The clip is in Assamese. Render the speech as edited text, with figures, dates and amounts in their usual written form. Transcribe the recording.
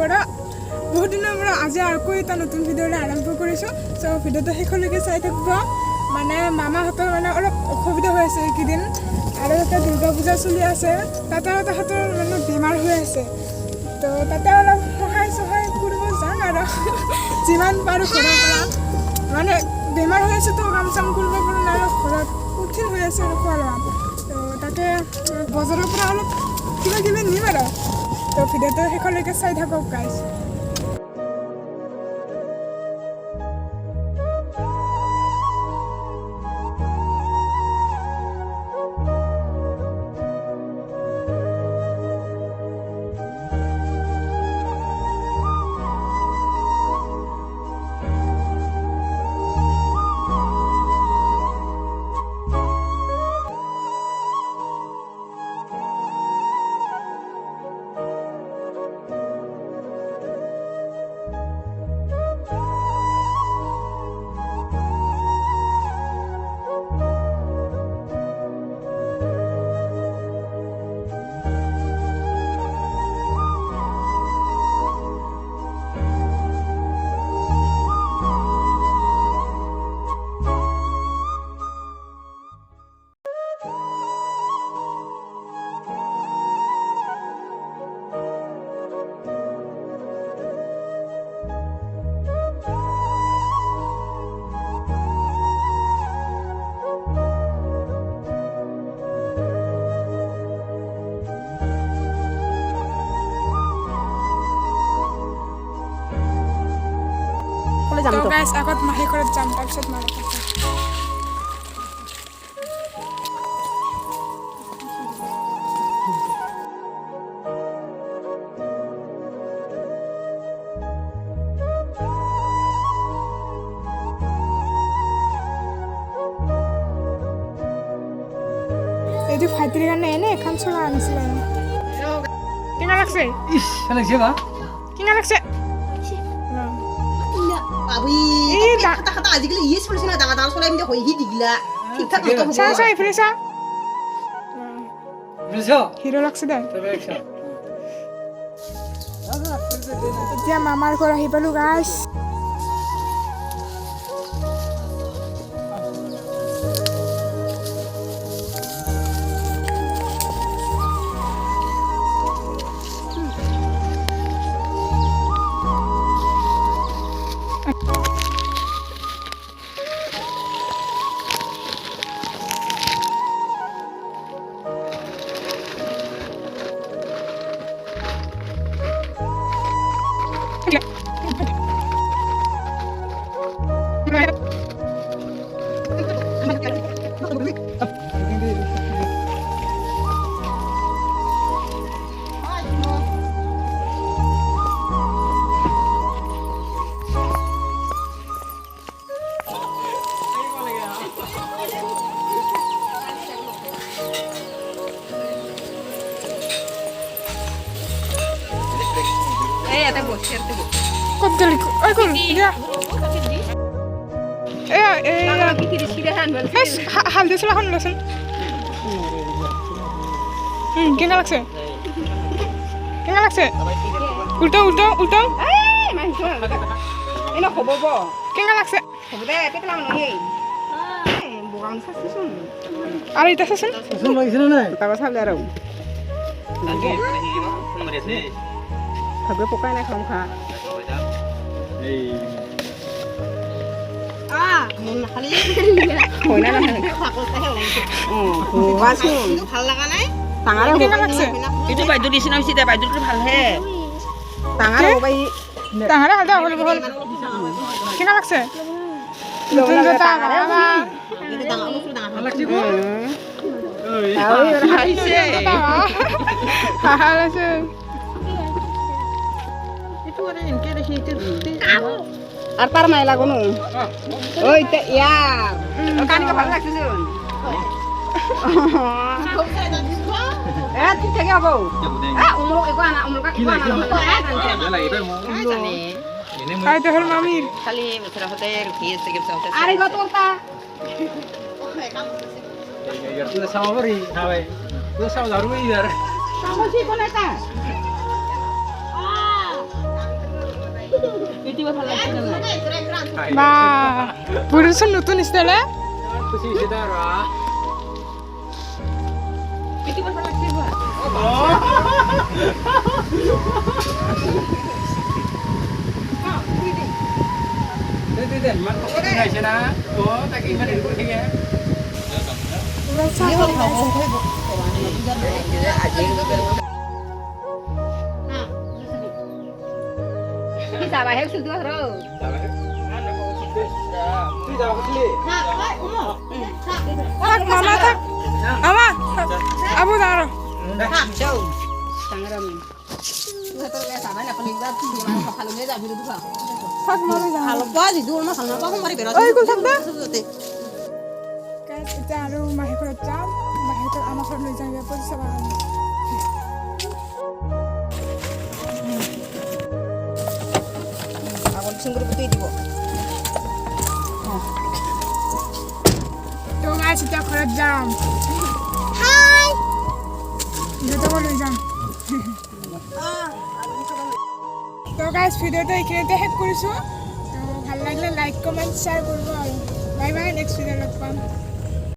পৰা বহুত দিনৰ পৰা আজি আকৌ এটা নতুন ভিডিঅ'ৰে আৰম্ভ কৰিছোঁ। চ' ভিডিঅ'টো শেষলৈকে চাই থাকিব। মানে মামাহঁতৰ মানে অলপ অসুবিধা হৈ আছে এইকেইদিন, আৰু তাতে দুৰ্গা পূজা চলি আছে, তাতে তাহাঁতৰ মানে বেমাৰ হৈ আছে। তো তাতে অলপ সহায় কৰিব যাম আৰু যিমান পাৰোঁ ঘৰৰ পৰা। মানে বেমাৰ হৈ আছে তো কাম চাম কৰিব পৰা নাই, অলপ ঘৰত কঠিন হৈ আছে আৰু খোৱা লোৱা। তো তাকে বজাৰৰ পৰা অলপ কিবা কিবি নিম আৰু। তো ভিডিঅ'টো শেষলৈকে চাই থাকক গাইজ। তো গাইজ আগত মাহী ঘৰত যাম, তাৰপিছত মামা ঘৰত যাম। এইটো ভাইটিৰ কাৰণে এনে এখন চোলা আনিছিলে। কেনে লাগছে? কেনে লাগছে? আজিকালি ইয়ে চলিছে না, ডাঙৰ ডাঙৰ চলাই হৈ সি দিগলা ঠিক ঠাক নতো চা চা ইফালে চা। হিৰো লাগছে দে। এতিয়া মামাৰ ঘৰ আহি পালো গাইছ। Kok geli? Kok ya? Halde silahkan langsung. Kenal lakse? Kenal lakse? Ulta. এনে হ'ব ব Kenal lakse? হ'ব দে পেটলাম নহি বগান সাসিছুন Ari ita sasun? Sasun lagi sana nai. তাবা সাবলে আর ভাবে পকাই না খাম খা মন খালি হইনা না খাকল তাহে ওলাইছে ওয়াসুন ভাল লাগা নাই টাঙারে Kenal lakse? itu baju di sini sih deh baju itu hal he টাঙারে ওবাই Tangare halda hol. Kenal lakse? Nutun jota mama. itu টাঙা মুসু টাঙা Alak sih gua. আও haise Hahalah sih. itu ada yang kayak di situ আর তার নাই লাগুন ওই তে ইয়ার কানি কা ভালো লাগছে শুন ঠিক থাকে হবো উমুক একো আনা উমুকা কি আনা Ay ito hol mamir. kali betul hotel kies segep hotel আরে গো তোরটা Biar tu dah sama beri, hai. Tu sama daru ini biar. সামজি কোন এটা ইউটিউবত ভাল লাগছে না বা বুঢ়ীচোন নতুন ষ্টাইলে খুশি হয়েছে তার ইউটিউবত ভাল লাগছে বা দেন মান কথা গাইছে না তো তাকে ইমান এর করে গিয়ে কি যাবা হে সুদু হর তুই যাও বুঝলি থাক মামা থাক আমা আবু দাঁড়ো যাও সংগ্রাম তোর কে যাবা না পলিং দা তুই মানে ভালো হয়ে যাবি দুখা থাক মামা যাও ভালো পাজি দূর মা খানা পাবো মারি বেরা ওই কোন থাকবা গাইজ এতিয়া আৰু মাহী ঘৰত যাম মাহীহঁতক আমাৰ ঘৰত লৈ যাম পইচা চাব কাৰণে আগত সিংগুৰ পুতি দিব তো গাইজ এতিয়া ঘৰত যাম হাই ইহঁতকো লৈ যাম তো গাইজ ভিডিঅ'টো এইখিনিতে শেষ কৰিছোঁ তো ভাল লাগিলে লাইক কমেণ্ট শ্বেয়াৰ কৰিব আৰু বাই বাই নেক্সট ভিডিঅ' লগ পাম